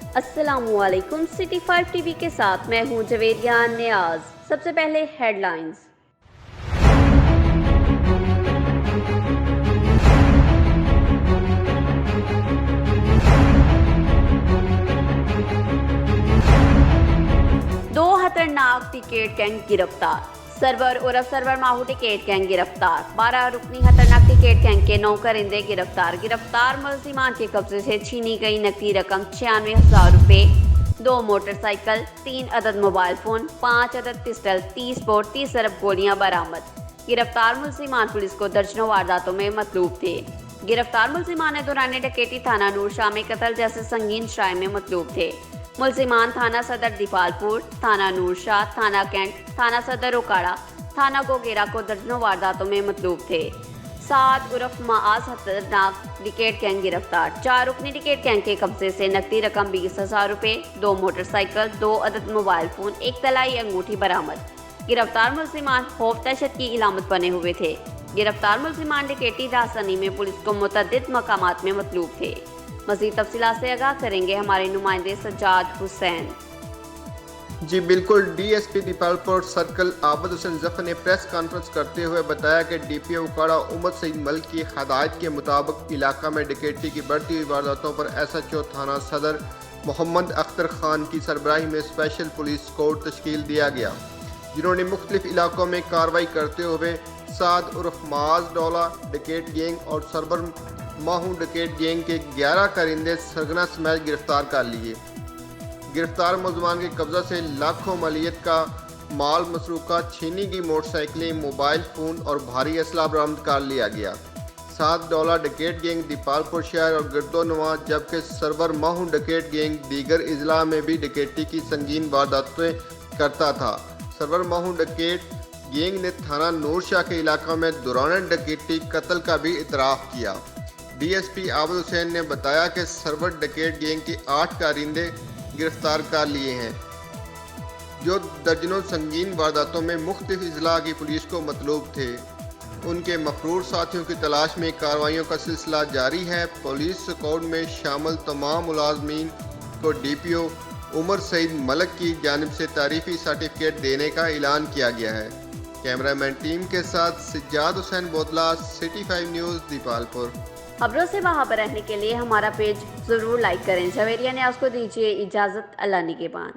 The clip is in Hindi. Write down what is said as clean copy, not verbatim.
अस्सलामुअलैकुम। सिटी 5 टीवी के साथ मैं हूं जवेरिया नियाज। सबसे पहले हेडलाइंस। दो खतरनाक टिकट गैंग गिरफ्तार। सर्वर उर्फ सर्वर माहू टिकट गैंग गिरफ्तार। 12 रुकनी खतरनाक टिकट गैंग के 9 करिंदे गिरफ्तार। गिरफ्तार मुलजिमान के कब्जे से छीनी गई नकदी रकम 96,000 रुपए, 2 मोटरसाइकिल, 3 अदद मोबाइल फोन, 5 अदद पिस्टल, 30 बोर, 30 अरब गोलियां बरामद। गिरफ्तार मुलजिमान पुलिस को दर्जनों वारदातों में मतलूब थे। गिरफ्तार मुलजिमान ने दौरान डकैती थाना नूरशाह में कत्ल जैसे संगीन शराय में मतलूब थे। मुलजिमान थाना सदर दीपालपुर, थाना नूरशाह, थाना कैंट, थाना सदर उकाड़ा, थाना गोगेरा को दर्जनों वारदातों में मतलूब थे। 7 उर्फ माआज खतरनाक टिकट गैंग गिरफ्तार। 4 रुकनी टिकट गैंग के कब्जे से नकदी रकम 20,000 रुपए, 2 मोटरसाइकिल, 2 अदद मोबाइल फोन, 1 तलाई अंगूठी बरामद। गिरफ्तार मुलजिमान खौफ दहशत की इलामत बने हुए थे। गिरफ्तार मुलजिमान डकैती राजधानी में पुलिस को मुतअद्दिद मकामात में मतलूब थे। मज़ीद तफसीलात से आगाह करेंगे हमारे नुमाइंदे सज्जाद हुसैन। जी बिल्कुल। डीएसपी दीपालपुर सर्कल आबद हुसैन जफर ने प्रेस कॉन्फ्रेंस करते हुए बताया कि डीपीओ उकाड़ा उमर सईद मलिक की हदायत के मुताबिक इलाका में डकैती की बढ़ती हुई वारदातों पर एसएचओ थाना सदर मोहम्मद अख्तर खान की सरबराही में स्पेशल पुलिस कोर्ट तश्कील दिया गया, जिन्होंने मुख्तलिफ इलाकों में कार्रवाई करते हुए साद उर्फ माज डोला डकैत गैंग और सरबर माहू डकैत गैंग के 11 करिंदे सरगना समेत गिरफ्तार कर लिए। गिरफ्तार मुलजमान के कब्जा से लाखों मालियत का माल, मसरूका, छीनी की मोटरसाइकिलें, मोबाइल फ़ोन और भारी असला बरामद कर लिया गया। 7 डोला डकैत गैंग दीपालपुर शहर और गिरदोनवा, जबकि सरवर माहू डकैत गैंग दीगर अजला में भी डकैती की संगीन वारदातें करता था। सरवर माहू डकैत गैंग ने थाना नूरशाह के इलाका में दौरान डकैती कत्ल का भी इतराफ़ किया। डीएसपी आबद हुसैन ने बताया कि सरवर डकैत गैंग के 8 कारिंदे गिरफ्तार कर लिए हैं, जो दर्जनों संगीन वारदातों में मुख्तलिफ अजला की पुलिस को मतलूब थे। उनके मफरूर साथियों की तलाश में कार्रवाइयों का सिलसिला जारी है। पुलिस स्क्वाड में शामिल तमाम मुलाजमीन को डीपीओ उमर सईद मलिक की जानिब से तारीफी सर्टिफिकेट देने का ऐलान किया गया है। कैमरामैन टीम के साथ सज्जाद हुसैन बोतला, सिटी 5 न्यूज़ दीपालपुर। खबरों से बाखबर रहने के लिए हमारा पेज जरूर लाइक करें। जवेरिया न्याज को दीजिए इजाज़त। अल्लाह निगहबान।